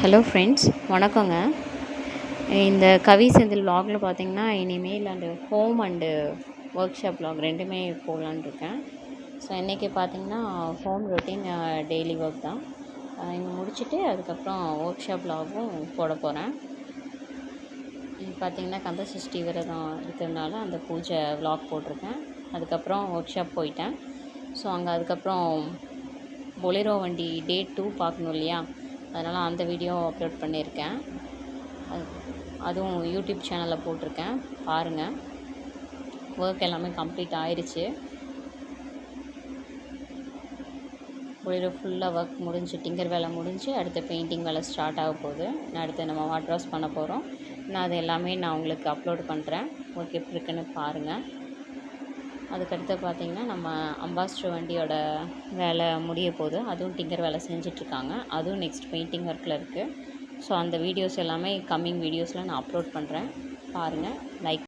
Hello friends, வணக்கங்க. இந்த கவி செந்தில் vlogல பார்த்தீங்கன்னா, இனிமேல் home and work shop vlog ரெண்டுமே போடலான்னு இருக்கேன். ஸோ இன்றைக்கி பார்த்தீங்கன்னா ஹோம் ரொட்டீன் டெய்லி ஒர்க் தான். இங்கே முடிச்சுட்டு அதுக்கப்புறம் ஒர்க் ஷாப் vlogகும் போட போகிறேன். பார்த்தீங்கன்னா கந்த சஷ்டி விரதம் இருக்கிறதுனால அந்த பூஜை vlog போட்டிருக்கேன். அதுக்கப்புறம் ஒர்க் ஷாப் போயிட்டேன். ஸோ அங்கே அதுக்கப்புறம் பொலேரோ வண்டி டே 2 பார்க்கணும் இல்லையா, அதனால் அந்த வீடியோ அப்லோட் பண்ணியிருக்கேன். அதுவும் யூடியூப் சேனலில் போட்டிருக்கேன், பாருங்கள். ஒர்க் எல்லாமே கம்ப்ளீட் ஆயிடுச்சு. பொலேரோ ஃபுல்லாக ஒர்க் முடிஞ்சு, டிங்கர் வேலை முடிஞ்சு, அடுத்த பெயிண்டிங் வேலை ஸ்டார்ட் ஆக போகுது. அடுத்து நம்ம வாட்டர் வாஷ் பண்ண போகிறோம். நான் அது எல்லாமே உங்களுக்கு அப்லோட் பண்ணுறேன். ஒர்க் எப்படி இருக்குன்னு பாருங்கள். அதுக்கடுத்து பார்த்திங்கன்னா நம்ம அம்பாஸ்டர் வண்டியோட வேலை முடிய போகுது. அதுவும் டிங்கர் வேலை செஞ்சிட்ருக்காங்க. அதுவும் நெக்ஸ்ட் பெயிண்டிங் ஒர்க்கில் இருக்குது. ஸோ அந்த வீடியோஸ் எல்லாமே கம்மிங் வீடியோஸில் நான் அப்லோட் பண்ணுறேன், பாருங்கள். லைக்